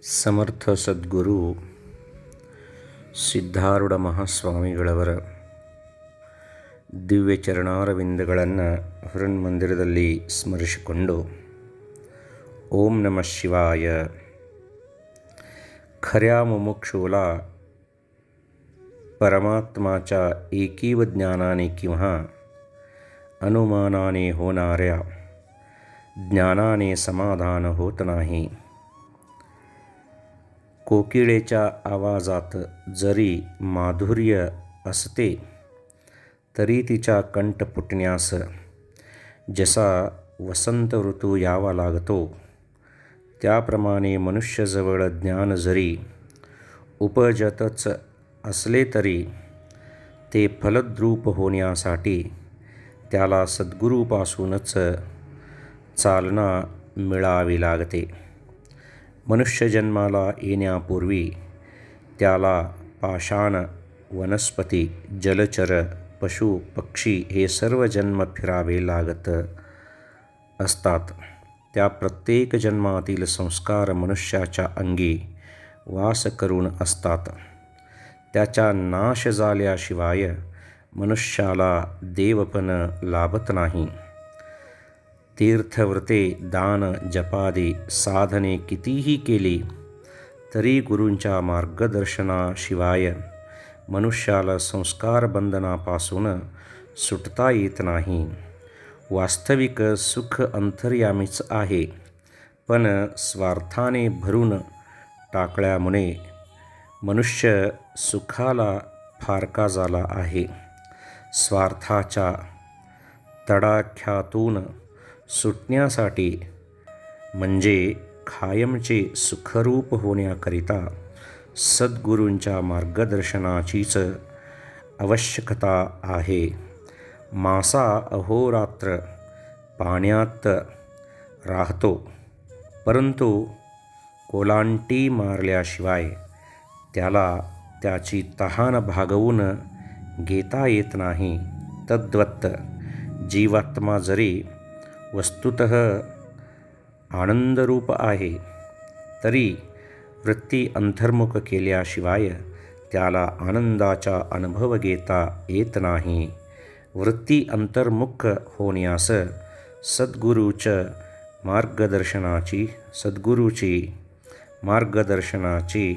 ಸಮರ್ಥ ಸದ್ಗುರು ಸಿದ್ಧಾರೂಢ ಮಹಾಸ್ವಾಮಿಗಳವರ ದಿವ್ಯ ಚರಣಾರವಿಂದಗಳನ್ನು ಹೃನ್ಮಂದಿರದಲ್ಲಿ ಸ್ಮರಿಸಿಕೊಂಡು ಓಂ ನಮಃ ಶಿವಾಯ. खऱ्या मुमुक्षूला परमात्माच्या एकीव ज्ञानाने किंवा अनुमानाने होणाऱ्या ज्ञानाने समाधान होत नाही. कोकिळेच्या आवाजात जरी माधुर्य असते तरी तिच्या कंठ फुटण्यास जसा वसंत ऋतू यावा लागतो त्याप्रमाणे मनुष्यजवळ ज्ञान जरी उपजतच असले तरी ते फलद्रूप होण्यासाठी त्याला सद्गुरूपासूनच चालना मिळावी लागते. मनुष्यजन्माला येण्यापूर्वी त्याला पाषाण, वनस्पती, जलचर, पशु, पक्षी हे सर्व जन्म फिरावे लागत असतात. त्या प्रत्येक जन्मातील संस्कार मनुष्याच्या अंगी वास करून असतात. त्याचा नाश झाल्याशिवाय मनुष्याला देवपण लाभत नाही. तीर्थव्रते, दान, जपादी साधने कितीही केली तरी गुरूंच्या मार्गदर्शनाशिवाय मनुष्याला संस्कार बंधनापासून सुटता येत नाही. वास्तविक सुख अंतर्यामीच आहे, पण स्वार्थाने भरून टाकल्यामुळे मनुष्य सुखाला फारका झाला आहे. स्वार्थाच्या तडाख्यातून सुटण्यासाठी म्हणजे कायमचे सुखरूप होण्याकरिता सद्गुरूंच्या मार्गदर्शनाचीच आवश्यकता आहे. मासा अहोरात्र पाण्यात राहतो, परंतु कोलांटी मारल्याशिवाय त्याला त्याची तहान भागवून घेता येत नाही. तद्वत् जीवात्मा जरी वस्तुतः आनंदरूप आहे तरी वृत्ती अंतर्मुख केल्याशिवाय त्याला आनंदाचा अनुभव घेता येत नाही. वृत्ती अंतर्मुख होण्यास सद्गुरूची ಮಾರ್ಗದರ್ಶನಾची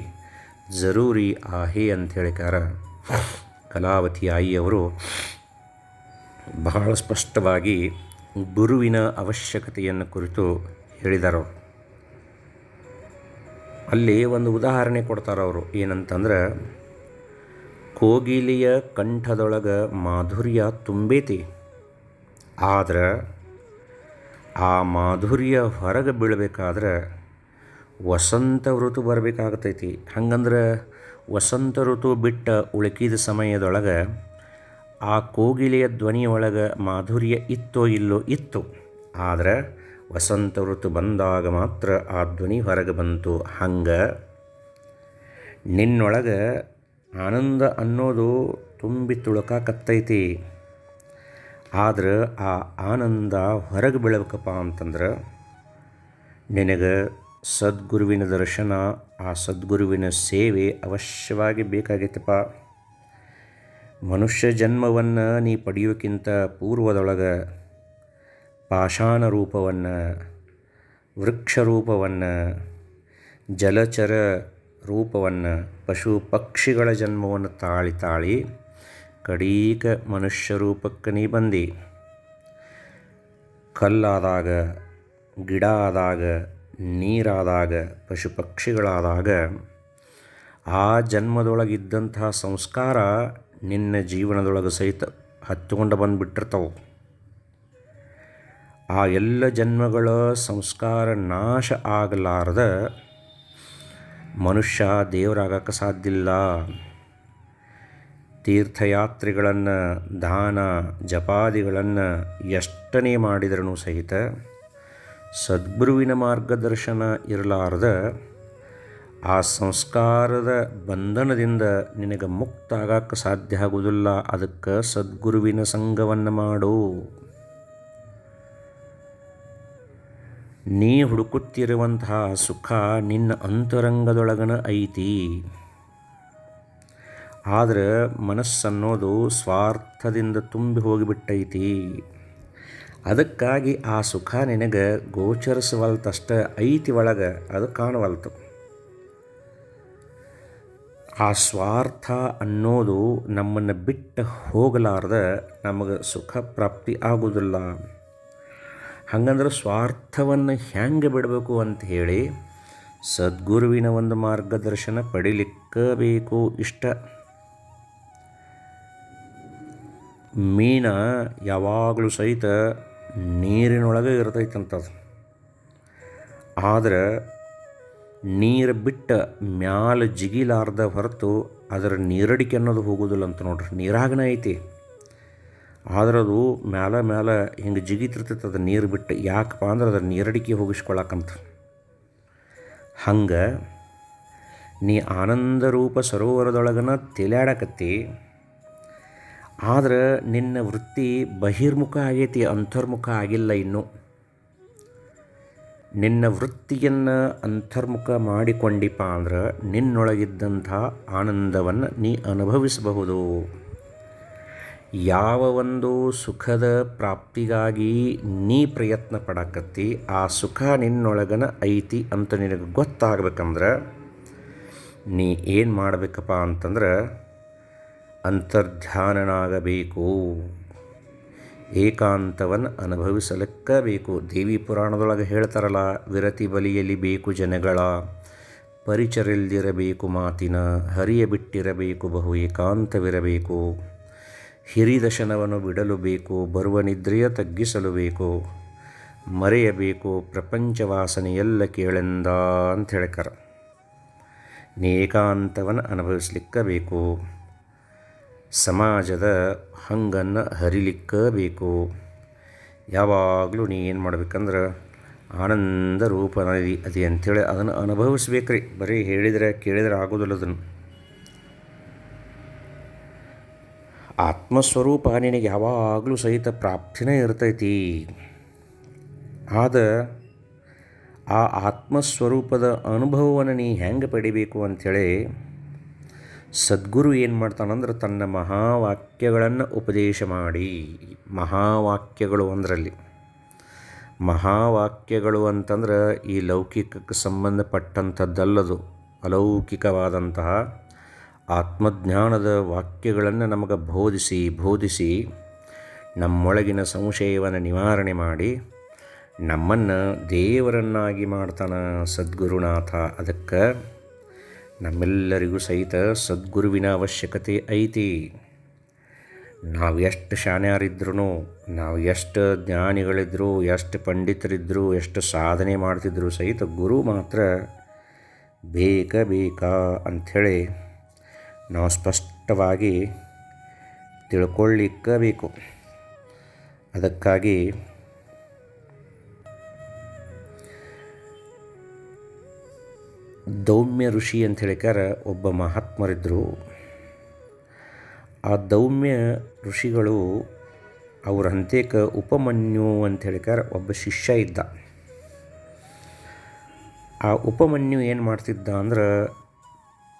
ಜರೂರಿ आहे ಅಂತೇಳಿಕಾರ ಕಲಾವತಿ ಆಯಿಯವರು ಬಹಳ ಸ್ಪಷ್ಟವಾಗಿ ಗುರುವಿನ ಅವಶ್ಯಕತೆಯನ್ನು ಕುರಿತು ಹೇಳಿದರು. ಅಲ್ಲಿ ಒಂದು ಉದಾಹರಣೆ ಕೊಡ್ತಾರೆ ಅವರು. ಏನಂತಂದ್ರೆ, ಕೋಗಿಲೆಯ ಕಂಠದೊಳಗೆ ಮಾಧುರ್ಯ ತುಂಬೈತಿ, ಆದ್ರೆ ಆ ಮಾಧುರ್ಯ ಹೊರಗೆ ಬೀಳಬೇಕಾದ್ರೆ ವಸಂತ ಋತು ಬರಬೇಕಾಗ್ತೈತಿ. ಹಂಗಂದ್ರೆ ವಸಂತ ಋತು ಬಿಟ್ಟ ಉಳುಕಿದ ಸಮಯದೊಳಗೆ ಆ ಕೋಗಿಲೆಯ ಧ್ವನಿಯೊಳಗೆ ಮಾಧುರ್ಯ ಇತ್ತೋ ಇಲ್ಲೋ ಇತ್ತು, ಆದರೆ ವಸಂತ ಋತು ಬಂದಾಗ ಮಾತ್ರ ಆ ಧ್ವನಿ ಹೊರಗೆ ಬಂತು. ಹಂಗೆ ನಿನ್ನೊಳಗೆ ಆನಂದ ಅನ್ನೋದು ತುಂಬಿ ತುಳುಕಾಕತ್ತೈತಿ, ಆದ್ರೆ ಆ ಆನಂದ ಹೊರಗೆ ಬೀಳಬೇಕಪ್ಪ ಅಂತಂದ್ರೆ ನಿನಗೆ ಸದ್ಗುರುವಿನ ದರ್ಶನ, ಆ ಸದ್ಗುರುವಿನ ಸೇವೆ ಅವಶ್ಯವಾಗಿ ಬೇಕಾಗೈತಪ್ಪ. ಮನುಷ್ಯ ಜನ್ಮವನ್ನು ನೀ ಪಡೆಯೋಕ್ಕಿಂತ ಪೂರ್ವದೊಳಗೆ ಪಾಷಾಣ ರೂಪವನ್ನು, ವೃಕ್ಷ ರೂಪವನ್ನು, ಜಲಚರ ರೂಪವನ್ನು, ಪಶು ಪಕ್ಷಿಗಳ ಜನ್ಮವನ್ನು ತಾಳಿ ಕಡೀಕ ಮನುಷ್ಯ ರೂಪಕ್ಕೆ ನೀ ಬಂದಿ. ಕಲ್ಲಾದಾಗ, ಗಿಡ ಆದಾಗ, ನೀರಾದಾಗ, ಪಶು ಪಕ್ಷಿಗಳಾದಾಗ ಆ ಜನ್ಮದೊಳಗಿದ್ದಂತಹ ಸಂಸ್ಕಾರ ನಿನ್ನ ಜೀವನದೊಳಗೆ ಸಹಿತ ಹತ್ಕೊಂಡು ಬಂದುಬಿಟ್ಟಿರ್ತಾವೆ. ಆ ಎಲ್ಲ ಜನ್ಮಗಳ ಸಂಸ್ಕಾರ ನಾಶ ಆಗಲಾರ್ದ ಮನುಷ್ಯ ದೇವರಾಗಕ್ಕೆ ಸಾಧ್ಯ ಇಲ್ಲ. ತೀರ್ಥಯಾತ್ರೆಗಳನ್ನು, ದಾನ ಜಪಾದಿಗಳನ್ನು ಎಷ್ಟನೇ ಮಾಡಿದ್ರೂ ಸಹಿತ ಸದ್ಗುರುವಿನ ಮಾರ್ಗದರ್ಶನ ಇರಲಾರ್ದ ಆ ಸಂಸ್ಕಾರದ ಬಂಧನದಿಂದ ನಿನಗೆ ಮುಕ್ತ ಆಗಕ್ಕೆ ಸಾಧ್ಯ ಆಗುವುದಿಲ್ಲ. ಅದಕ್ಕೆ ಸದ್ಗುರುವಿನ ಸಂಗವನ್ನು ಮಾಡು. ನೀ ಹುಡುಕುತ್ತಿರುವಂತಹ ಸುಖ ನಿನ್ನ ಅಂತರಂಗದೊಳಗನ ಐತಿ. ಆದರೆ ಮನಸ್ಸನ್ನೋದು ಸ್ವಾರ್ಥದಿಂದ ತುಂಬಿ ಹೋಗಿಬಿಟ್ಟೈತಿ. ಅದಕ್ಕಾಗಿ ಆ ಸುಖ ನಿನಗೆ ಗೋಚರಿಸವಲ್ತಷ್ಟ ಐತಿ ಒಳಗೆ, ಅದು ಕಾಣವಲ್ತು. ಆ ಸ್ವಾರ್ಥ ಅನ್ನೋದು ನಮ್ಮನ್ನು ಬಿಟ್ಟು ಹೋಗಲಾರ್ದ ನಮಗೆ ಸುಖ ಪ್ರಾಪ್ತಿ ಆಗೋದಿಲ್ಲ. ಹಾಗಂದ್ರೆ ಸ್ವಾರ್ಥವನ್ನು ಹೆಂಗೆ ಬಿಡಬೇಕು ಅಂತ ಹೇಳಿ ಸದ್ಗುರುವಿನ ಒಂದು ಮಾರ್ಗದರ್ಶನ ಪಡಿಲಿಕ್ಕಬೇಕು. ಇಷ್ಟ ಮೀನ ಯಾವಾಗಲೂ ಸಹಿತ ನೀರಿನೊಳಗೆ ಇರ್ತೈತಂಥದ್ದು. ಆದರೆ ನೀರು ಬಿಟ್ಟ ಮ್ಯಾಲ ಜಿಗಿಲಾರ್ದ ಹೊರತು ಅದರ ನೀರಡಿಕೆ ಅನ್ನೋದು ಹೋಗೋದಿಲ್ಲ ಅಂತ ನೋಡ್ರಿ. ನೀರಾಗನೇ ಐತಿ, ಆದ್ರೆ ಅದು ಮ್ಯಾಲ ಹಿಂಗೆ ಜಿಗಿತಿರ್ತೈತೆ ಅದು ನೀರು ಬಿಟ್ಟು. ಯಾಕಪ್ಪ ಅಂದ್ರೆ ಅದರ ನೀರಡಿಕೆ ಹೋಗಿಸ್ಕೊಳಕ್ಕಂತ. ಹಂಗೆ ನೀ ಆನಂದ ರೂಪ ಸರೋವರದೊಳಗನ ತೇಲಾಡಕತ್ತಿ, ಆದ್ರೆ ನಿನ್ನ ವೃತ್ತಿ ಬಹಿರ್ಮುಖ ಆಗೈತಿ, ಅಂತರ್ಮುಖ ಆಗಿಲ್ಲ ಇನ್ನೂ. ನಿನ್ನ ವೃತ್ತಿಯನ್ನು ಅಂತರ್ಮುಖ ಮಾಡಿಕೊಂಡಿಪ್ಪ ಅಂದ್ರೆ ನಿನ್ನೊಳಗಿದ್ದಂಥ ಆನಂದವನ್ನು ನೀ ಅನುಭವಿಸಬಹುದು. ಯಾವ ಒಂದು ಸುಖದ ಪ್ರಾಪ್ತಿಗಾಗಿ ನೀ ಪ್ರಯತ್ನ ಪಡಕತ್ತಿ, ಆ ಸುಖ ನಿನ್ನೊಳಗನ ಐತಿ ಅಂತ ನಿನಗೆ ಗೊತ್ತಾಗಬೇಕಂದ್ರೆ ನೀ ಏನು ಮಾಡಬೇಕಪ್ಪ ಅಂತಂದ್ರೆ ಅಂತರ್ಧ್ಯಾನನಾಗಬೇಕು, ಏಕಾಂತವನ್ನು ಅನುಭವಿಸಲಿಕ್ಕಬೇಕು. ದೇವಿ ಪುರಾಣದೊಳಗೆ ಹೇಳ್ತಾರಲ್ಲ, ವಿರತಿ ಬಲಿಯಲ್ಲಿ ಬೇಕು ಜನಗಳ, ಪರಿಚರಿಲ್ದಿರಬೇಕು ಮಾತಿನ, ಹರಿಯ ಬಿಟ್ಟಿರಬೇಕು ಬಹು ಏಕಾಂತವಿರಬೇಕು, ಹಿರಿದಶನವನ್ನು ಬಿಡಲು ಬೇಕು, ಬರುವ ನಿದ್ರೆಯ ತಗ್ಗಿಸಲು ಬೇಕು, ಮರೆಯಬೇಕು ಪ್ರಪಂಚ ವಾಸನೆಯೆಲ್ಲ ಕೇಳೆಂದ ಅಂತ ಹೇಳ್ಕಾರ. ನೀ ಏಕಾಂತವನ್ನು ಅನುಭವಿಸ್ಲಿಕ್ಕಬೇಕು, ಸಮಾಜದ ಹಂಗನ್ನು ಹರಿಲಿಕ್ಕಬೇಕು. ಯಾವಾಗಲೂ ನೀ ಏನು ಮಾಡ್ಬೇಕಂದ್ರೆ ಆನಂದ ರೂಪನದಿ ಅದಿ ಅಂಥೇಳಿ ಅದನ್ನು ಅನುಭವಿಸ್ಬೇಕ್ರಿ. ಬರೀ ಹೇಳಿದರೆ ಕೇಳಿದರೆ ಆಗೋದಿಲ್ಲ. ಅದನ್ನು ಆತ್ಮಸ್ವರೂಪ ನಿನಗೆ ಯಾವಾಗಲೂ ಸಹಿತ ಪ್ರಾಪ್ತಿನೇ ಇರ್ತೈತಿ. ಆದ ಆ ಆತ್ಮಸ್ವರೂಪದ ಅನುಭವವನ್ನು ನೀ ಹೆಂಗೆ ಪಡಿಬೇಕು ಅಂಥೇಳಿ ಸದ್ಗುರು ಏನು ಮಾಡ್ತಾನಂದ್ರೆ ತನ್ನ ಮಹಾವಾಕ್ಯಗಳನ್ನು ಉಪದೇಶ ಮಾಡಿ. ಮಹಾವಾಕ್ಯಗಳು ಅಂದ್ರಲ್ಲಿ ಮಹಾವಾಕ್ಯಗಳು ಅಂತಂದ್ರೆ ಈ ಲೌಕಿಕಕ್ಕೆ ಸಂಬಂಧಪಟ್ಟಂಥದ್ದಲ್ಲದು. ಅಲೌಕಿಕವಾದಂತಹ ಆತ್ಮಜ್ಞಾನದ ವಾಕ್ಯಗಳನ್ನು ನಮಗೆ ಬೋಧಿಸಿ ನಮ್ಮೊಳಗಿನ ಸಂಶಯವನ್ನು ನಿವಾರಣೆ ಮಾಡಿ ನಮ್ಮನ್ನು ದೇವರನ್ನಾಗಿ ಮಾಡ್ತಾನೆ ಸದ್ಗುರುನಾಥ. ಅದಕ್ಕೆ ನಮ್ಮೆಲ್ಲರಿಗೂ ಸಹಿತ ಸದ್ಗುರುವಿನ ಅವಶ್ಯಕತೆ ಐತಿ. ನಾವು ಎಷ್ಟು ಶಾಣ್ಯರಿದ್ರೂ, ನಾವು ಎಷ್ಟು ಜ್ಞಾನಿಗಳಿದ್ರು, ಎಷ್ಟು ಪಂಡಿತರಿದ್ದರು, ಎಷ್ಟು ಸಾಧನೆ ಮಾಡ್ತಿದ್ರು ಸಹಿತ ಗುರು ಮಾತ್ರ ಬೇಕಾ ಅಂಥೇಳಿ ನಾವು ಸ್ಪಷ್ಟವಾಗಿ ತಿಳ್ಕೊಳ್ಳಿಕ್ಕಬೇಕು. ಅದಕ್ಕಾಗಿ ದೌಮ್ಯ ಋಷಿ ಅಂತ ಹೇಳಿಕಾರ ಒಬ್ಬ ಮಹಾತ್ಮರಿದ್ದರು. ಆ ದೌಮ್ಯ ಋಷಿಗಳು ಅವ್ರ ಹಂತೇಕ ಉಪಮನ್ಯು ಅಂತ ಹೇಳಿಕಾರ ಒಬ್ಬ ಶಿಷ್ಯ ಇದ್ದ. ಆ ಉಪಮನ್ಯು ಏನು ಮಾಡ್ತಿದ್ದ ಅಂದ್ರೆ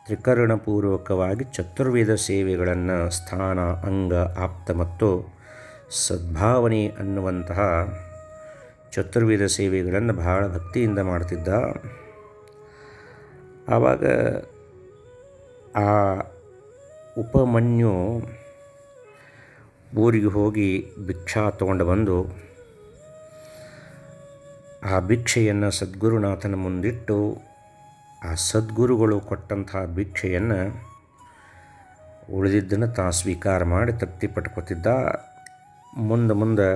ತ್ರಿಕರಣಪೂರ್ವಕವಾಗಿ ಚತುರ್ವೇದ ಸೇವೆಗಳನ್ನು ಸ್ಥಾನ, ಅಂಗ, ಆಪ್ತ ಮತ್ತು ಸದ್ಭಾವನೆ ಅನ್ನುವಂತಹ ಚತುರ್ವೇದ ಸೇವೆಗಳನ್ನು ಬಹಳ ಭಕ್ತಿಯಿಂದ ಮಾಡ್ತಿದ್ದ. ಆವಾಗ ಆ ಉಪಮನ್ಯು ಊರಿಗೆ ಹೋಗಿ ಭಿಕ್ಷಾ ತಗೊಂಡು ಬಂದು ಆ ಭಿಕ್ಷೆಯನ್ನು ಸದ್ಗುರುನಾಥನ ಮುಂದಿಟ್ಟು ಆ ಸದ್ಗುರುಗಳು ಕೊಟ್ಟಂತಹ ಭಿಕ್ಷೆಯನ್ನು ಉಳಿದಿದ್ದನ್ನು ತಾ ಸ್ವೀಕಾರ ಮಾಡಿ ತೃಪ್ತಿ ಪಟ್ಕೋತಿದ್ದ. ಮುಂದೆ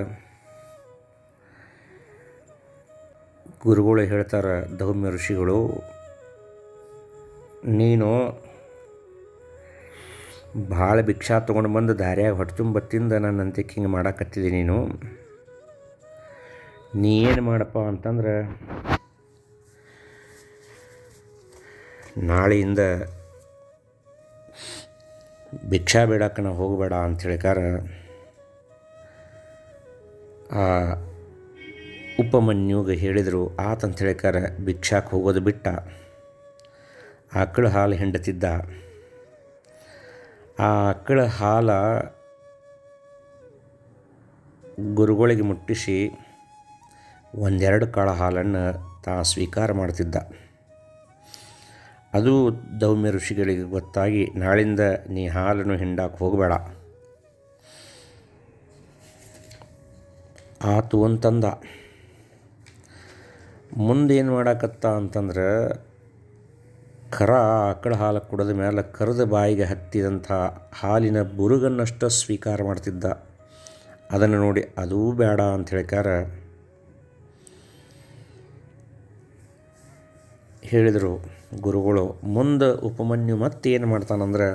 ಗುರುಗಳು ಹೇಳ್ತಾರೆ, ದೌಮ್ಯ ಋಷಿಗಳು, ನೀನು ಭಾಳ ಭಿಕ್ಷಾ ತೊಗೊಂಡು ಬಂದು ದಾರ್ಯಾಗ ಹೊಟ್ಟೆ ತುಂಬ ತಿಂದ ನನ್ನ ಅಂತ್ಯಕ್ಕೆ ಹಿಂಗೆ ಮಾಡಾಕತ್ತಿದ್ದೆ. ನೀ ಏನು ಮಾಡಪ್ಪ ಅಂತಂದ್ರೆ ನಾಳೆಯಿಂದ ಭಿಕ್ಷಾ ಬೇಡಕ್ಕೆ ನಾವು ಹೋಗಬೇಡ ಅಂಥೇಳಿಕಾರ ಆ ಉಪಮನ್ಯುಗೆ ಹೇಳಿದರು. ಆತಂತ ಹೇಳಿಕಾರ ಭಿಕ್ಷಾಕ್ಕೆ ಹೋಗೋದು ಬಿಟ್ಟ. ಆಕಳ ಹಾಲು ಹಿಂಡತಿದ್ದ. ಆ ಆಕಳ ಹಾಲ ಗುರುಗಳಿಗೆ ಮುಟ್ಟಿಸಿ ಒಂದೆರಡು ಕಾಳ ಹಾಲನ್ನು ಸ್ವೀಕಾರ ಮಾಡ್ತಿದ್ದ. ಅದು ದೌಮ್ಯ ಋಷಿಗಳಿಗೆ ಗೊತ್ತಾಗಿ, ನಾಳಿಂದ ನೀ ಹಾಲನ್ನು ಹಿಂಡಕ್ಕೆ ಹೋಗಬೇಡ ಆತು ಅಂತಂದ. ಮುಂದೇನು ಮಾಡಾಕತ್ತ ಅಂತಂದ್ರೆ, ಕರ ಆಕಳ ಹಾಲು ಕುಡಿದ ಮೇಲೆ ಕರೆದ ಬಾಯಿಗೆ ಹತ್ತಿದಂಥ ಹಾಲಿನ ಬುರುಗನ್ನಷ್ಟು ಸ್ವೀಕಾರ ಮಾಡ್ತಿದ್ದ. ಅದನ್ನು ನೋಡಿ ಅದೂ ಬೇಡ ಅಂತ ಹೇಳಿಕಾರ ಹೇಳಿದರು ಗುರುಗಳು. ಮುಂದೆ ಉಪಮನ್ಯು ಮತ್ತೇನು ಮಾಡ್ತಾನಂದ್ರೆ,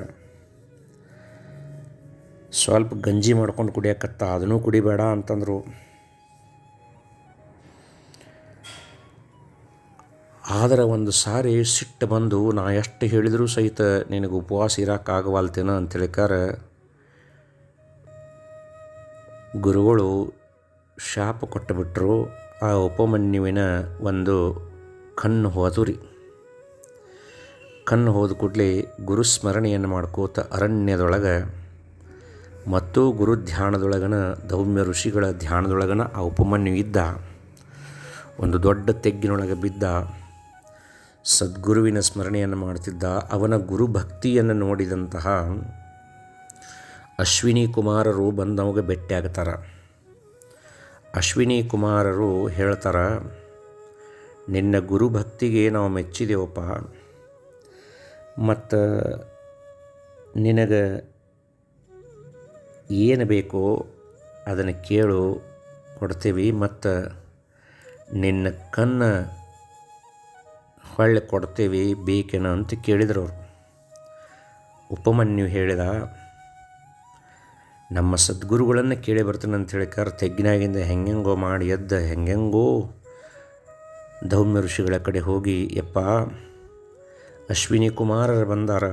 ಸ್ವಲ್ಪ ಗಂಜಿ ಮಾಡ್ಕೊಂಡು ಕುಡಿಯಕತ್ತ, ಅದನ್ನೂ ಕುಡಿಬೇಡ ಅಂತಂದರು. ಆದರೆ ಒಂದು ಸಾರಿ ಸಿಟ್ಟು ಬಂದು, ನಾ ಎಷ್ಟು ಹೇಳಿದರೂ ಸಹಿತ ನಿನಗೆ ಉಪವಾಸ ಇರೋಕ್ಕಾಗವಲ್ತೇನ ಅಂತ ಹೇಳಿಕಾರ ಗುರುಗಳು ಶಾಪ ಕೊಟ್ಟುಬಿಟ್ರು. ಆ ಉಪಮನ್ಯುವಿನ ಒಂದು ಕಣ್ಣು ಹೋದು ರೀ. ಕಣ್ಣು ಹೋದ ಕೂಡಲೇ ಗುರುಸ್ಮರಣೆಯನ್ನು ಮಾಡ್ಕೋತ ಅರಣ್ಯದೊಳಗೆ ಮತ್ತು ಗುರು ಧ್ಯಾನದೊಳಗನ ದೌಮ್ಯ ಋಷಿಗಳ ಧ್ಯಾನದೊಳಗನ ಆ ಉಪಮನ್ಯು ಇದ್ದ. ಒಂದು ದೊಡ್ಡ ತೆಗ್ಗಿನೊಳಗೆ ಬಿದ್ದ ಸದ್ಗುರುವಿನ ಸ್ಮರಣೆಯನ್ನು ಮಾಡ್ತಿದ್ದ. ಅವನ ಗುರುಭಕ್ತಿಯನ್ನು ನೋಡಿದಂತಹ ಅಶ್ವಿನಿ ಕುಮಾರರು ಬಂದು ನಮಗೆ ಭೇಟಿಯಾಗ್ತಾರೆ. ಅಶ್ವಿನಿ ಕುಮಾರರು ಹೇಳ್ತಾರೆ, ನಿನ್ನ ಗುರುಭಕ್ತಿಗೆ ನಾವು ಮೆಚ್ಚಿದೆವಪ್ಪ, ಮತ್ತು ನಿನಗೆ ಏನು ಬೇಕೋ ಅದನ್ನು ಕೇಳು, ಕೊಡ್ತೀವಿ, ಮತ್ತು ನಿನ್ನ ಕಣ್ಣು ಹೊಳ್ಳಿ ಕೊಡ್ತೀವಿ, ಬೇಕೇನೋ ಅಂತ ಕೇಳಿದ್ರು ಅವರು. ಉಪಮನ್ಯು ಹೇಳಿದ, ನಮ್ಮ ಸದ್ಗುರುಗಳನ್ನು ಕೇಳಿ ಬರ್ತಾನೆ ಅಂತ ಹೇಳಿಕಾರ ತೆಗ್ಗಿನಾಗಿಂದ ಹೆಂಗೆಂಗೋ ಮಾಡಿ ಎದ್ದ ಹೆಂಗೆಂಗೋ ದೌಮ್ಯ ಋಷಿಗಳ ಕಡೆ ಹೋಗಿ, ಯಪ್ಪ ಅಶ್ವಿನಿ ಕುಮಾರರು ಬಂದಾರ,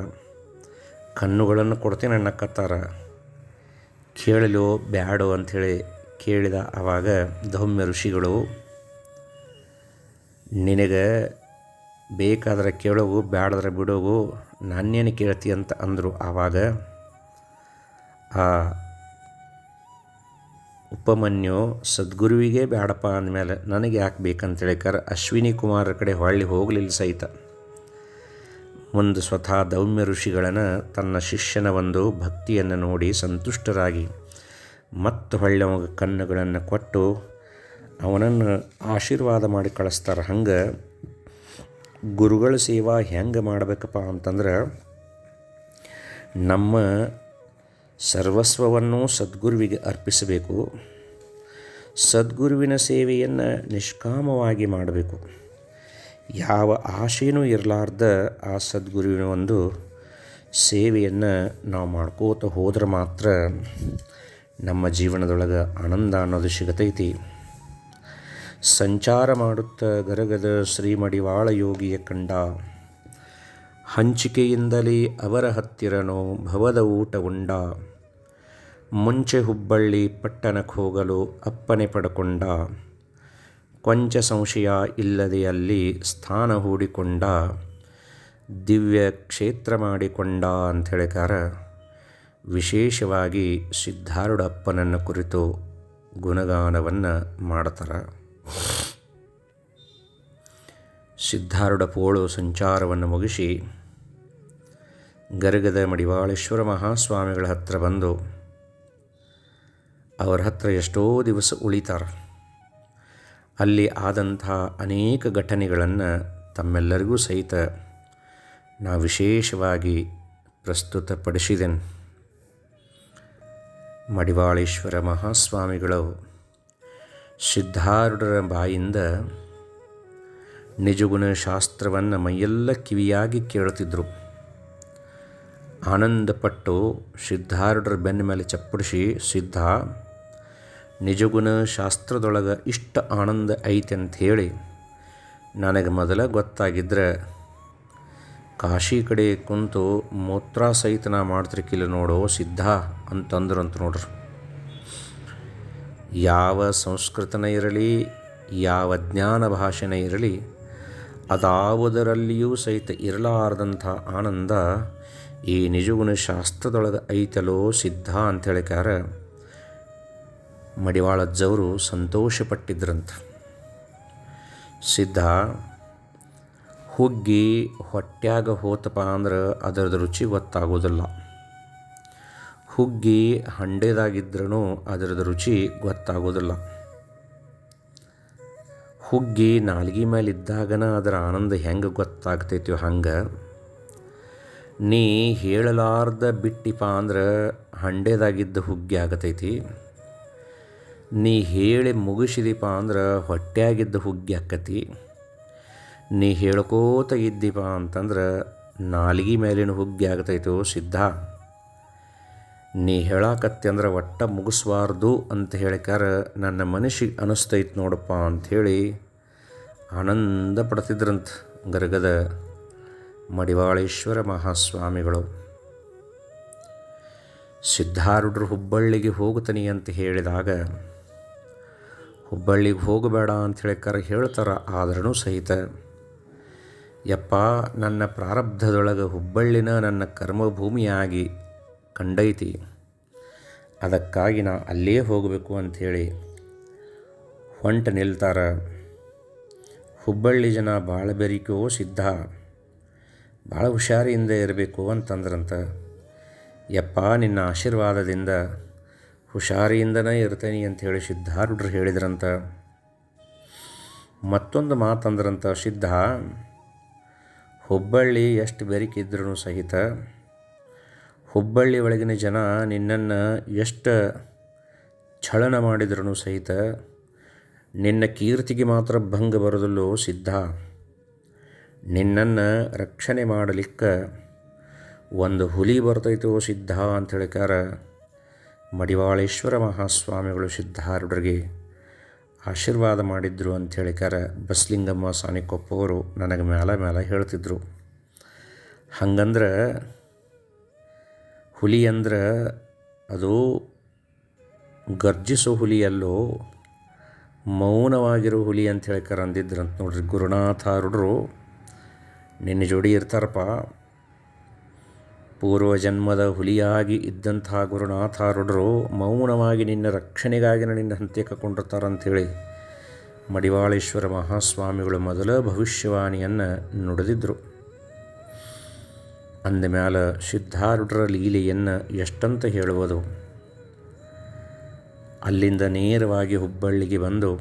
ಕಣ್ಣುಗಳನ್ನು ಕೊಡ್ತೇನೆ ಅನ್ನಕತ್ತಾರ, ಕೇಳಲು ಬ್ಯಾಡೋ ಅಂಥೇಳಿ ಕೇಳಿದ. ಆವಾಗ ದೌಮ್ಯ ಋಷಿಗಳು, ನಿನಗೆ ಬೇಕಾದ್ರೆ ಕೇಳೋಗು, ಬ್ಯಾಡದ್ರೆ ಬಿಡೋಗು, ನಾನೇನು ಕೇಳ್ತಿ ಅಂತ ಅಂದರು. ಆವಾಗ ಆ ಉಪಮನ್ಯು ಸದ್ಗುರುವಿಗೆ ಬ್ಯಾಡಪ್ಪ ಅಂದಮೇಲೆ ನನಗೆ ಯಾಕೆ ಬೇಕಂತ ಹೇಳಿಕಾರ ಅಶ್ವಿನಿ ಕುಮಾರರ ಕಡೆ ಹೊಳ್ಳಿ ಹೋಗಲಿಲ್ಲ ಸಹಿತ. ಮುಂದೆ ಸ್ವತಃ ದೌಮ್ಯ ಋಷಿಗಳನ್ನು ತನ್ನ ಶಿಷ್ಯನ ಒಂದು ಭಕ್ತಿಯನ್ನು ನೋಡಿ ಸಂತುಷ್ಟರಾಗಿ ಮತ್ತು ಹೊಳ್ಳಿ ಅವಾಗ ಕಣ್ಣುಗಳನ್ನು ಕೊಟ್ಟು ಅವನನ್ನು ಆಶೀರ್ವಾದ ಮಾಡಿ ಕಳಿಸ್ತಾರೆ. ಹಂಗೆ ಗುರುಗಳ ಸೇವಾ ಹೆಂಗೆ ಮಾಡಬೇಕಪ್ಪ ಅಂತಂದ್ರೆ, ನಮ್ಮ ಸರ್ವಸ್ವವನ್ನು ಸದ್ಗುರುವಿಗೆ ಅರ್ಪಿಸಬೇಕು. ಸದ್ಗುರುವಿನ ಸೇವೆಯನ್ನು ನಿಷ್ಕಾಮವಾಗಿ ಮಾಡಬೇಕು. ಯಾವ ಆಶೆಯೂ ಇರಲಾರ್ದ ಆ ಸದ್ಗುರುವಿನ ಒಂದು ಸೇವೆಯನ್ನು ನಾವು ಮಾಡ್ಕೋತ ಹೋದ್ರೆ ಮಾತ್ರ ನಮ್ಮ ಜೀವನದೊಳಗೆ ಆನಂದ ಅನ್ನೋದು ಸಿಗತೈತಿ. ಸಂಚಾರ ಮಾಡುತ್ತ ಗರಗದ ಶ್ರೀಮಡಿವಾಳ ಯೋಗಿಯ ಕಂಡ, ಹಂಚಿಕೆಯಿಂದಲೇ ಅವರ ಹತ್ತಿರನೋ ಭವದ ಊಟ ಉಂಡ, ಮುಂಚೆ ಹುಬ್ಬಳ್ಳಿ ಪಟ್ಟಣಕ್ಕೆ ಹೋಗಲು ಅಪ್ಪನೆ ಪಡ್ಕೊಂಡ, ಕೊಂಚ ಸಂಶಯ ಇಲ್ಲದೆ ಅಲ್ಲಿ ಸ್ಥಾನ ಹೂಡಿಕೊಂಡ, ದಿವ್ಯ ಕ್ಷೇತ್ರ ಮಾಡಿಕೊಂಡ ಅಂತ ಹೇಳಿಕಾರ ವಿಶೇಷವಾಗಿ ಸಿದ್ಧಾರೂಢಪ್ಪನನ್ನು ಕುರಿತು ಗುಣಗಾನವನ್ನು ಮಾಡ್ತಾರೆ. ಸಿದ್ಧಾರೂಢ ಪೋಳು ಸಂಚಾರವನ್ನು ಮುಗಿಸಿ ಗರಗದ ಮಡಿವಾಳೇಶ್ವರ ಮಹಾಸ್ವಾಮಿಗಳ ಹತ್ರ ಬಂದು ಅವರ ಹತ್ರ ಎಷ್ಟೋ ದಿವಸ ಉಳಿತಾರೆ. ಅಲ್ಲಿ ಆದಂಥ ಅನೇಕ ಘಟನೆಗಳನ್ನು ತಮ್ಮೆಲ್ಲರಿಗೂ ಸಹಿತ ನಾ ವಿಶೇಷವಾಗಿ ಪ್ರಸ್ತುತಪಡಿಸಿದೆನು. ಮಡಿವಾಳೇಶ್ವರ ಮಹಾಸ್ವಾಮಿಗಳು ಸಿದ್ಧಾರೂಢರ ಬಾಯಿಂದ ನಿಜಗುಣ ಶಾಸ್ತ್ರವನ್ನು ಮೈಯೆಲ್ಲ ಕಿವಿಯಾಗಿ ಕೇಳುತ್ತಿದ್ದರು. ಆನಂದಪಟ್ಟು ಸಿದ್ಧಾರೂಢರ ಬೆನ್ನ ಮೇಲೆ ಚಪ್ಪಡಿಸಿ, ಸಿದ್ಧ, ನಿಜಗುಣ ಶಾಸ್ತ್ರದೊಳಗೆ ಇಷ್ಟ ಆನಂದ ಐತೆ ಅಂಥೇಳಿ ನನಗೆ ಮೊದಲ ಗೊತ್ತಾಗಿದ್ದರೆ ಕಾಶಿ ಕಡೆ ಕುಂತು ಮೂತ್ರ ಸಹಿತ ನಾ ಮಾಡ್ತಿರ್ಕಿಲ್ಲ ನೋಡೋ ಸಿದ್ಧ ಅಂತಂದ್ರು ಅಂತ ನೋಡ್ರಿ. ಯಾವ ಸಂಸ್ಕೃತನ ಇರಲಿ, ಯಾವ ಜ್ಞಾನ ಭಾಷಣ ಇರಲಿ ಅದಾವುದರಲ್ಲಿಯೂ ಸಹಿತ ಇರಲಾರ್ದಂಥ ಆನಂದ ಈ ನಿಜಗುಣ ಶಾಸ್ತ್ರದೊಳಗೆ ಐತಲೋ ಸಿದ್ಧ ಅಂಥೇಳಿಕಾರ ಮಡಿವಾಳಜ್ಜವರು ಸಂತೋಷಪಟ್ಟಿದ್ರಂತ. ಸಿದ್ಧ, ಹುಗ್ಗಿ ಹೊಟ್ಯಾಗ ಹೋತಪ್ಪ ಅಂದ್ರೆ ಅದರದ್ದು ರುಚಿ ಗೊತ್ತಾಗೋದಿಲ್ಲ. ಹುಗ್ಗಿ ಹಂಡೆದಾಗಿದ್ರೂ ಅದರದ್ದು ರುಚಿ ಗೊತ್ತಾಗೋದಿಲ್ಲ. ಹುಗ್ಗಿ ನಾಲ್ಗೆ ಮೇಲೆ ಇದ್ದಾಗನ ಅದರ ಆನಂದ ಹೆಂಗೆ ಗೊತ್ತಾಗ್ತೈತಿಯೋ ಹಂಗೆ ನೀ ಹೇಳಲಾರ್ದ ಬಿಟ್ಟಿಪ ಅಂದ್ರೆ ಹಂಡೆದಾಗಿದ್ದ ಹುಗ್ಗಿ ಆಗತೈತಿ. ನೀ ಹೇಳಿ ಮುಗಿಸಿದಿಪ್ಪ ಅಂದ್ರೆ ಹೊಟ್ಟೆಯಾಗಿದ್ದ ಹುಗ್ಗಿ ಆಕ್ಕತಿ. ನೀ ಹೇಳ್ಕೋತ ಇದ್ದೀಪ ಅಂತಂದ್ರೆ ನಾಲ್ಗೆ ಮೇಲಿನ ಹುಗ್ಗಿ ಆಗ್ತೈತೋ ಸಿದ್ಧ. ನೀ ಹೇಳಾಕತ್ತಿ ಅಂದ್ರೆ ಒಟ್ಟ ಮುಗಿಸ್ಬಾರ್ದು ಅಂತ ಹೇಳಿಕಾರ ನನ್ನ ಮನಸ್ಸಿಗೆ ಅನಿಸ್ತೈತೆ ನೋಡಪ್ಪ ಅಂಥೇಳಿ ಆನಂದ ಪಡ್ತಿದ್ರಂತ ಗರಗದ ಮಡಿವಾಳೇಶ್ವರ ಮಹಾಸ್ವಾಮಿಗಳು. ಸಿದ್ಧಾರೂಢರು ಹುಬ್ಬಳ್ಳಿಗೆ ಹೋಗ್ತೀನಿ ಅಂತ ಹೇಳಿದಾಗ ಹುಬ್ಬಳ್ಳಿಗೆ ಹೋಗಬೇಡ ಅಂತ ಹೇಳಿಕಾರ ಹೇಳ್ತಾರೆ. ಆದ್ರೂ ಸಹಿತ ಯಪ್ಪ, ನನ್ನ ಪ್ರಾರಬ್ಧದೊಳಗೆ ಹುಬ್ಬಳ್ಳಿನ ನನ್ನ ಕರ್ಮಭೂಮಿಯಾಗಿ ಕಂಡೈತಿ, ಅದಕ್ಕಾಗಿ ನಾ ಅಲ್ಲೇ ಹೋಗಬೇಕು ಅಂಥೇಳಿ ಹೊಂಟು ನಿಲ್ತಾರೆ. ಹುಬ್ಬಳ್ಳಿ ಜನ ಭಾಳ ಬೆರಿಕೋ ಸಿದ್ಧ, ಭಾಳ ಹುಷಾರಿಯಿಂದ ಇರಬೇಕು ಅಂತಂದ್ರಂತ. ಯಪ್ಪ, ನಿನ್ನ ಆಶೀರ್ವಾದದಿಂದ ಹುಷಾರಿಯಿಂದನೇ ಇರ್ತೇನೆ ಅಂಥೇಳಿ ಸಿದ್ಧಾರೂಢರು ಹೇಳಿದ್ರಂತ. ಮತ್ತೊಂದು ಮಾತಂದ್ರಂತ, ಸಿದ್ಧ, ಹುಬ್ಬಳ್ಳಿ ಎಷ್ಟು ಬೆರಿಕಿದ್ರೂ ಸಹಿತ ಹುಬ್ಬಳ್ಳಿ ಒಳಗಿನ ಜನ ನಿನ್ನನ್ನು ಎಷ್ಟು ಛಳನ ಮಾಡಿದ್ರೂ ಸಹಿತ ನಿನ್ನ ಕೀರ್ತಿಗೆ ಮಾತ್ರ ಭಂಗ ಬರೋದಿಲ್ಲೋ ಸಿದ್ಧ. ನಿನ್ನನ್ನು ರಕ್ಷಣೆ ಮಾಡಲಿಕ್ಕೆ ಒಂದು ಹುಲಿ ಬರ್ತೈತೋ ಸಿದ್ಧ ಅಂತ ಹೇಳಿಕಾರ ಮಡಿವಾಳೇಶ್ವರ ಮಹಾಸ್ವಾಮಿಗಳು ಸಿದ್ಧಾರೂಢರಿಗೆ ಆಶೀರ್ವಾದ ಮಾಡಿದ್ರು ಅಂತ ಹೇಳಿಕಾರ ಬಸಲಿಂಗಮ್ಮ ಸಾನಿಕೊಪ್ಪವರು ನನಗೆ ಮೇಲೆ ಹೇಳ್ತಿದ್ರು. ಹಂಗಂದ್ರೆ ಹುಲಿ ಅಂದ್ರೆ ಅದು ಗರ್ಜಿಸೋ ಹುಲಿಯಲ್ಲೋ ಮೌನವಾಗಿರೋ ಹುಲಿ ಅಂತ ಹೇಳಿಕಾರ ಅಂದಿದ್ರಂತ ನೋಡ್ರಿ ಗುರುನಾಥಾರೂಢರು. ನಿನ್ನ ಜೋಡಿ ಇರ್ತಾರಪ್ಪ, ಪೂರ್ವಜನ್ಮದ ಹುಲಿಯಾಗಿ ಇದ್ದಂಥ ಗುರುನಾಥಾರೂಢರು ಮೌನವಾಗಿ ನಿನ್ನ ರಕ್ಷಣೆಗಾಗಿ ನಿನ್ನ ಹಂತೆ ಕೊಂಡಿರ್ತಾರಂಥೇಳಿ ಮಡಿವಾಳೇಶ್ವರ ಮಹಾಸ್ವಾಮಿಗಳು ಮೊದಲ ಭವಿಷ್ಯವಾಣಿಯನ್ನು ನುಡಿದಿದ್ದರು. ಅಂದಮೇಲೆ ಸಿದ್ಧಾರೂಢರ ಲೀಲೆಯನ್ನು ಎಷ್ಟಂತ ಹೇಳುವುದು. ಅಲ್ಲಿಂದ ನೇರವಾಗಿ ಹುಬ್ಬಳ್ಳಿಗೆ ಬಂದು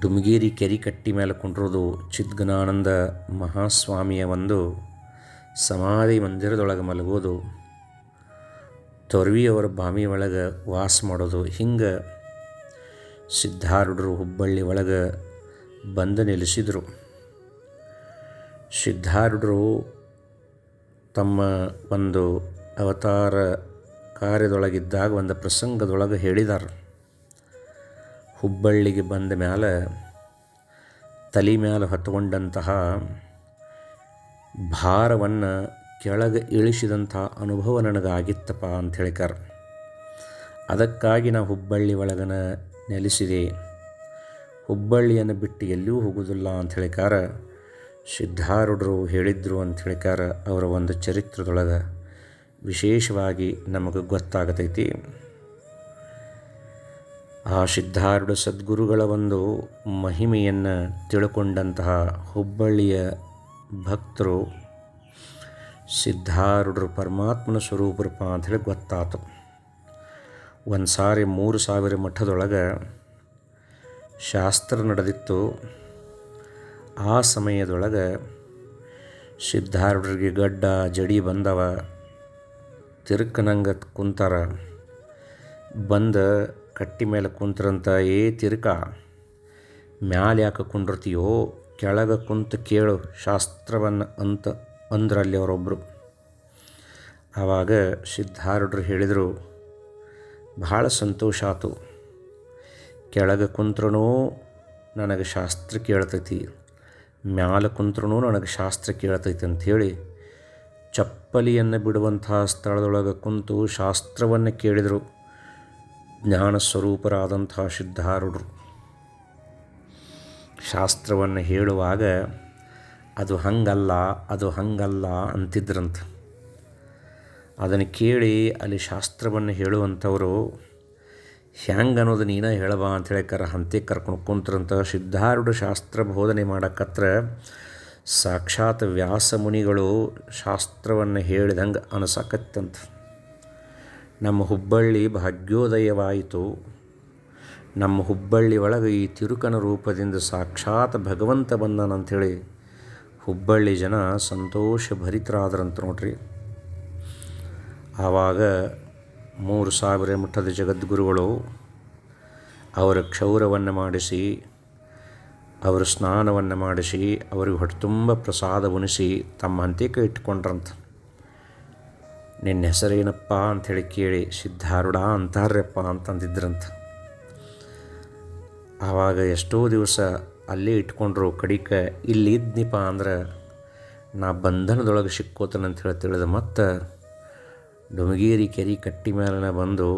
ಡುಮಗೇರಿ ಕೆರೆ ಕಟ್ಟಿ ಮೇಲೆ ಕುಂಡ್ರೋದು ಚಿದ್ಗನಾನಂದ ಮಹಾಸ್ವಾಮಿಯ ಒಂದು ಸಮಾಧಿ ಮಂದಿರದೊಳಗೆ ಮಲಗೋದು, ತೊರ್ವಿಯವರ ಬಾಮಿ ಒಳಗೆ ವಾಸ ಮಾಡೋದು. ಹಿಂಗೆ ಸಿದ್ಧಾರೂಢರು ಹುಬ್ಬಳ್ಳಿ ಒಳಗೆ ಬಂದು ನೆಲೆಸಿದರು. ಸಿದ್ಧಾರೂಢರು ತಮ್ಮ ಒಂದು ಅವತಾರ ಕಾರ್ಯದೊಳಗಿದ್ದಾಗ ಒಂದು ಪ್ರಸಂಗದೊಳಗೆ ಹೇಳಿದ್ದಾರೆ, ಹುಬ್ಬಳ್ಳಿಗೆ ಬಂದ ಮೇಲೆ ತಲೆ ಮೇಲೆ ಹೊತ್ತುಕೊಂಡಂತಹ ಭಾರವನ್ನು ಕೆಳಗೆ ಇಳಿಸಿದಂಥ ಅನುಭವ ನನಗಾಗಿತ್ತಪ್ಪ ಅಂತ ಹೇಳಿಕಾರ. ಅದಕ್ಕಾಗಿ ನಾ ಹುಬ್ಬಳ್ಳಿ ಒಳಗನ ನೆಲೆಸಿದೆ, ಹುಬ್ಬಳ್ಳಿಯನ್ನು ಬಿಟ್ಟು ಎಲ್ಲೂ ಹೋಗೋದಿಲ್ಲ ಅಂತ ಹೇಳಿಕಾರ ಸಿದ್ಧಾರೂಢರು ಹೇಳಿದ್ರು ಅಂತ ಹೇಳಿಕಾರ ಅವರ ಒಂದು ಚರಿತ್ರದೊಳಗೆ ವಿಶೇಷವಾಗಿ ನಮಗೆ ಗೊತ್ತಾಗತೈತಿ. ಆ ಸಿದ್ಧಾರೂಢ ಸದ್ಗುರುಗಳ ಒಂದು ಮಹಿಮೆಯನ್ನು ತಿಳ್ಕೊಂಡಂತಹ ಹುಬ್ಬಳ್ಳಿಯ ಭಕ್ತರು ಸಿದ್ಧಾರೂಢರು ಪರಮಾತ್ಮನ ಸ್ವರೂಪರಪ್ಪ ಅಂಥೇಳಿ ಗೊತ್ತಾತು. ಒಂದು ಸಾರಿ 3000 ಮಠದೊಳಗೆ ಶಾಸ್ತ್ರ ನಡೆದಿತ್ತು. ಆ ಸಮಯದೊಳಗೆ ಸಿದ್ಧಾರೂಢರಿಗೆ ಗಡ್ಡ ಜಡಿ ಬಂದವ, ತಿರುಕನಂಗೆ ಕುಂತಾರ. ಬಂದು ಕಟ್ಟಿ ಮೇಲೆ ಕುಂತ್ರಂತ, ಏ ತಿರುಕ, ಮ್ಯಾಲೆ ಯಾಕೆ ಕುಂಡಿರ್ತೀಯೋ, ಕೆಳಗೆ ಕುಂತು ಕೇಳು ಶಾಸ್ತ್ರವನ್ನು ಅಂತ ಅಂದ್ರಲ್ಲಿ ಅವರೊಬ್ಬರು. ಆವಾಗ ಸಿದ್ಧಾರೂಢರು ಹೇಳಿದರು, ಭಾಳ ಸಂತೋಷ ಆಯಿತು, ಕೆಳಗೆ ಕುಂತ್ರೂ ನನಗೆ ಶಾಸ್ತ್ರ ಕೇಳ್ತೈತಿ, ಮ್ಯಾಲೆ ಕುಂತ್ರೂ ನನಗೆ ಶಾಸ್ತ್ರ ಕೇಳ್ತೈತಿ ಅಂಥೇಳಿ ಚಪ್ಪಲಿಯನ್ನು ಬಿಡುವಂಥ ಸ್ಥಳದೊಳಗೆ ಕುಂತು ಶಾಸ್ತ್ರವನ್ನು ಕೇಳಿದರು. ಜ್ಞಾನ ಸ್ವರೂಪರಾದಂಥ ಸಿದ್ಧಾರೂಢರು ಶಾಸ್ತ್ರವನ್ನು ಹೇಳುವಾಗ ಅದು ಹಂಗಲ್ಲ ಅಂತಿದ್ರಂತ. ಅದನ್ನು ಕೇಳಿ ಅಲ್ಲಿ ಶಾಸ್ತ್ರವನ್ನು ಹೇಳುವಂಥವರು ಹ್ಯಾಂಗೆ ಅನ್ನೋದು ನೀನು ಹೇಳಬಾ ಅಂತ ಹೇಳಿಕಾರ ಹಂತೆ ಕರ್ಕೊಂಡು ಕುಂತ್ರಂತ. ಸಿದ್ಧಾರೂಢ ಶಾಸ್ತ್ರ ಬೋಧನೆ ಮಾಡಕತ್ರ ಸಾಕ್ಷಾತ್ ವ್ಯಾಸ ಮುನಿಗಳು ಶಾಸ್ತ್ರವನ್ನು ಹೇಳಿದಂಗೆ ಅನಿಸಕತ್ತಂತ. ನಮ್ಮ ಹುಬ್ಬಳ್ಳಿ ಭಾಗ್ಯೋದಯವಾಯಿತು. ನಮ್ಮ ಹುಬ್ಬಳ್ಳಿ ಒಳಗೆ ಈ ತಿರುಕನ ರೂಪದಿಂದ ಸಾಕ್ಷಾತ್ ಭಗವಂತ ಬಂದನಂಥೇಳಿ ಹುಬ್ಬಳ್ಳಿ ಜನ ಸಂತೋಷ ಭರಿತರಾದ್ರಂತ ನೋಡ್ರಿ. ಆವಾಗ 3000 ಮಠದ ಜಗದ್ಗುರುಗಳು ಅವರ ಕ್ಷೌರವನ್ನು ಮಾಡಿಸಿ, ಅವರ ಸ್ನಾನವನ್ನು ಮಾಡಿಸಿ, ಅವರಿಗೆ ಹೊಟ್ಟೆ ತುಂಬ ಪ್ರಸಾದ ಉಣಿಸಿ ತಮ್ಮ ಅಂತ್ಯಕ್ಕೆ ಇಟ್ಕೊಂಡ್ರಂತ. ನಿನ್ನ ಹೆಸರೇನಪ್ಪ ಅಂಥೇಳಿ ಕೇಳಿ ಸಿದ್ಧಾರೂಢ ಅಂತಾರ್ಯಪ್ಪ ಅಂತಂದಿದ್ರಂತ. ಆವಾಗ ಎಷ್ಟೋ ದಿವಸ ಅಲ್ಲೇ ಇಟ್ಕೊಂಡ್ರು. ಕಡಿಕ ಇಲ್ಲಿದ್ನಿಪ್ಪ ಅಂದ್ರೆ ನಾ ಬಂಧನದೊಳಗೆ ಸಿಕ್ಕೋತನಂಥೇಳಿ ತಿಳಿದು ಮತ್ತು ಡುಮಗೇರಿ ಕೆರೆ ಕಟ್ಟಿ ಮೇಲನ ಬಂದು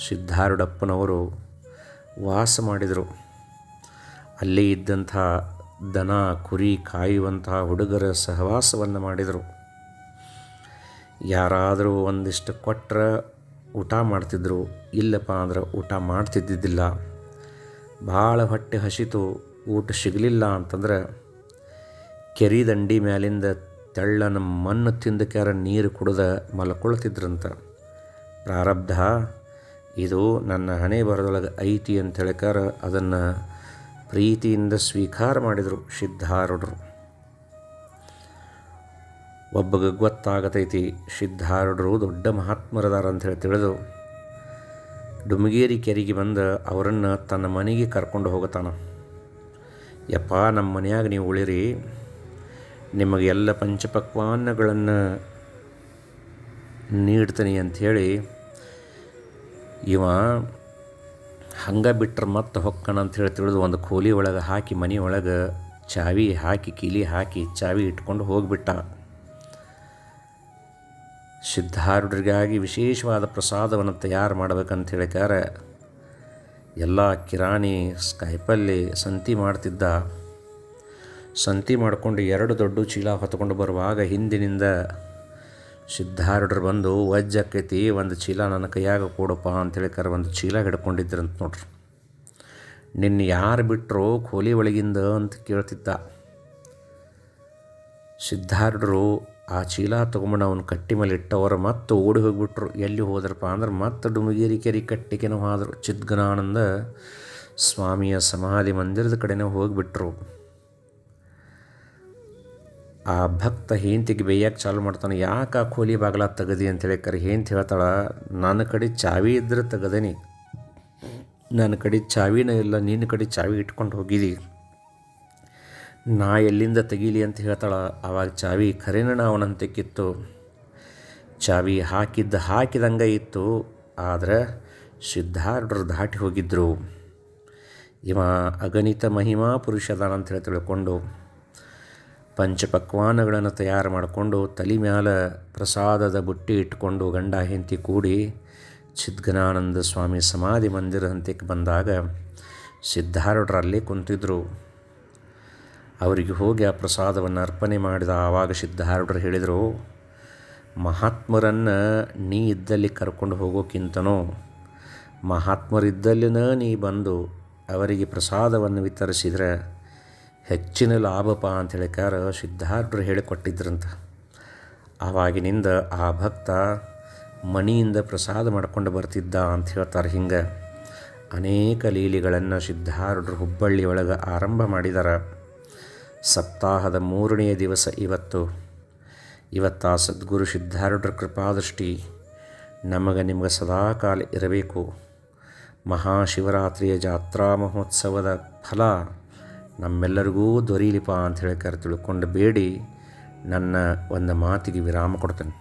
ಸಿದ್ಧಾರೂಢಪ್ಪನವರು ವಾಸ ಮಾಡಿದರು. ಅಲ್ಲಿ ಇದ್ದಂಥ ದನ ಕುರಿ ಕಾಯುವಂತಹ ಹುಡುಗರ ಸಹವಾಸವನ್ನು ಮಾಡಿದರು. ಯಾರಾದರೂ ಒಂದಿಷ್ಟು ಕೊಟ್ಟರೆ ಊಟ ಮಾಡ್ತಿದ್ರು, ಇಲ್ಲಪ್ಪ ಅಂದ್ರೆ ಊಟ ಮಾಡ್ತಿದ್ದಿದ್ದಿಲ್ಲ. ಭಾಳ ಹೊಟ್ಟೆ ಹಸಿತು, ಊಟ ಸಿಗಲಿಲ್ಲ ಅಂತಂದ್ರೆ ಕೆರೆ ದಂಡಿ ಮ್ಯಾಲಿಂದ ತೆಳ್ಳನ ಮಣ್ಣು ತಿಂದಕ್ಯಾರ ನೀರು ಕುಡ್ದು ಮಲ್ಕೊಳ್ತಿದ್ರಂತ. ಪ್ರಾರಬ್ಧ ಇದು ನನ್ನ ಹಣೆ ಬರದೊಳಗೆ ಐತಿ ಅಂತ ಹೇಳಿಕಾರ ಅದನ್ನು ಪ್ರೀತಿಯಿಂದ ಸ್ವೀಕಾರ ಮಾಡಿದರು ಸಿದ್ಧಾರೂಢರು. ಒಬ್ಬಗೆ ಗೊತ್ತಾಗತೈತಿ ಸಿದ್ಧಾರೂಢರು ದೊಡ್ಡ ಮಹಾತ್ಮರದಾರ ಅಂಥೇಳಿ ತಿಳಿದು ಡುಮಗೇರಿ ಕೆರೆಗೆ ಬಂದು ಅವರನ್ನು ತನ್ನ ಮನೆಗೆ ಕರ್ಕೊಂಡು ಹೋಗುತ್ತಾನ. ಯಪ್ಪ, ನಮ್ಮ ಮನೆಯಾಗ ನೀವು ಉಳಿರಿ, ನಿಮಗೆ ಎಲ್ಲ ಪಂಚಪಕ್ವಾನ್ನಗಳನ್ನು ನೀಡ್ತೀನಿ ಅಂಥೇಳಿ ಇವ ಹಂಗೆ ಬಿಟ್ರೆ ಮತ್ತೆ ಹೊಕ್ಕಣ ಅಂಥೇಳಿ ತಿಳಿದು ಒಂದು ಕೋಲಿ ಒಳಗೆ ಹಾಕಿ ಮನೆ ಒಳಗೆ ಚಾವಿ ಹಾಕಿ ಕೀಲಿ ಹಾಕಿ ಚಾವಿ ಇಟ್ಕೊಂಡು ಹೋಗಿಬಿಟ್ಟ. ಸಿದ್ಧಾರೂಢರಿಗಾಗಿ ವಿಶೇಷವಾದ ಪ್ರಸಾದವನ್ನು ತಯಾರು ಮಾಡ್ಬೇಕಂತ ಹೇಳಿಕಾರ ಎಲ್ಲ ಕಿರಾಣಿ ಕಾಯಿಪಲ್ಲೆ ಸಂತಿ ಮಾಡ್ತಿದ್ದ. ಸಂತಿ ಮಾಡಿಕೊಂಡು 2 ದೊಡ್ಡ ಚೀಲ ಹೊತ್ಕೊಂಡು ಬರುವಾಗ ಹಿಂದಿನಿಂದ ಸಿದ್ಧಾರೂಢರು ಬಂದು ವಜ್ಜಾಕೈತಿ, ಒಂದು ಚೀಲ ನನ್ನ ಕೈಯಾಗ ಕೊಡಪ್ಪ ಅಂತೇಳಿಕಾರ ಒಂದು ಚೀಲ ಹಿಡ್ಕೊಂಡಿದ್ರಂತ ನೋಡ್ರಿ. ನಿನ್ನ ಯಾರು ಬಿಟ್ಟರು ಕೋಲಿ ಒಳಗಿಂದ ಅಂತ ಕೇಳ್ತಿದ್ದ. ಸಿದ್ಧಾರೂಢರು ಆ ಚೀಲ ತೊಗೊಂಡು ಅವನು ಕಟ್ಟಿ ಮೇಲೆ ಇಟ್ಟವರು ಮತ್ತೆ ಓಡಿ ಹೋಗಿಬಿಟ್ರು. ಎಲ್ಲಿ ಹೋದ್ರಪ್ಪ ಅಂದ್ರೆ ಮತ್ತೆ ಡುಮಗೇರಿ ಕೆರೆ ಕಟ್ಟಿಗೆನೂ ಹೋದರು. ಚಿದ್ಗನಾನಂದ ಸ್ವಾಮಿಯ ಸಮಾಧಿ ಮಂದಿರದ ಕಡೆನೇ ಹೋಗಿಬಿಟ್ರು. ಆ ಭಕ್ತ ಹೆಂತಿಗೆ ಬೇಯಕ್ಕೆ ಚಾಲು ಮಾಡ್ತಾನೆ. ಯಾಕೆ ಆ ಕೋಲಿ ಬಾಗಲ ತೆಗದಿ ಅಂತೇಳಿ ಹೆಂತಿ ಹೇಳ್ತಾಳೆ, ನನ್ನ ಕಡೆ ಚಾವಿ ಇದ್ರೆ ತೆಗದೇನಿ, ನನ್ನ ಕಡೆ ಚಾವಿನೇ ಇಲ್ಲ, ನಿನ್ನ ಕಡೆ ಚಾವಿ ಇಟ್ಕೊಂಡು ಹೋಗಿದಿ, ನಾ ಎಲ್ಲಿಂದ ತೆಗೀಲಿ ಅಂತ ಹೇಳ್ತಾಳೆ. ಆವಾಗ ಚಾವಿ ಖರೇನ ಅವನಂತಕ್ಕಿತ್ತು. ಚಾವಿ ಹಾಕಿದಂಗೆ ಇತ್ತು. ಆದರೆ ಸಿದ್ಧಾರೂಢರು ದಾಟಿ ಹೋಗಿದ್ದರು. ಇವ ಅಗಣಿತ ಮಹಿಮಾ ಪುರುಷದಾನ ಅಂತ ತಿಳ್ಕೊಂಡು ಪಂಚಪಕ್ವಾನಗಳನ್ನು ತಯಾರು ಮಾಡಿಕೊಂಡು ತಲೆ ಮ್ಯಾಲ ಪ್ರಸಾದದ ಬುಟ್ಟಿ ಇಟ್ಕೊಂಡು ಗಂಡ ಹೆಂಡತಿ ಕೂಡಿ ಚಿದ್ಗನಾನಂದ ಸ್ವಾಮಿ ಸಮಾಧಿ ಮಂದಿರ ಹಂತಕ್ಕೆ ಬಂದಾಗ ಸಿದ್ಧಾರೂಢರು ಅಲ್ಲೇ ಕುಂತಿದ್ರು. ಅವರಿಗೆ ಹೋಗಿ ಆ ಪ್ರಸಾದವನ್ನು ಅರ್ಪಣೆ ಮಾಡಿದ. ಆವಾಗ ಸಿದ್ಧಾರೂಢರು ಹೇಳಿದರು, ಮಹಾತ್ಮರನ್ನು ನೀ ಇದ್ದಲ್ಲಿ ಕರ್ಕೊಂಡು ಹೋಗೋಕ್ಕಿಂತನೂ ಮಹಾತ್ಮರಿದ್ದಲ್ಲಿನ ನೀ ಬಂದು ಅವರಿಗೆ ಪ್ರಸಾದವನ್ನು ವಿತರಿಸಿದರೆ ಹೆಚ್ಚಿನ ಲಾಭಪ ಅಂತ ಹೇಳಿಕಾರ ಸಿದ್ಧಾರೂಢರು ಹೇಳಿಕೊಟ್ಟಿದ್ರಂತ. ಆವಾಗಿನಿಂದ ಆ ಭಕ್ತ ಮಣಿಯಿಂದ ಪ್ರಸಾದ ಮಾಡ್ಕೊಂಡು ಬರ್ತಿದ್ದ ಅಂತ ಹೇಳ್ತಾರೆ. ಹಿಂಗೆ ಅನೇಕ ಲೀಲೆಗಳನ್ನು ಸಿದ್ಧಾರೂಢರು ಹುಬ್ಬಳ್ಳಿ ಒಳಗೆ ಆರಂಭ ಮಾಡಿದಾರ. ಸಪ್ತಾಹದ 3ನೆಯ ದಿವಸ ಇವತ್ತು ಆ ಸದ್ಗುರು ಸಿದ್ಧಾರೂಢರ ಕೃಪಾದೃಷ್ಟಿ ನಿಮಗೆ ಸದಾಕಾಲ ಇರಬೇಕು. ಮಹಾಶಿವರಾತ್ರಿಯ ಜಾತ್ರಾ ಮಹೋತ್ಸವದ ಫಲ ನಮ್ಮೆಲ್ಲರಿಗೂ ದೊರೀಲಿಪ ಅಂತ ತಿಳ್ಕೊಂಡು ಬೇಡಿ ನನ್ನ ಒಂದು ಮಾತಿಗೆ ವಿರಾಮ ಕೊಡ್ತೇನೆ.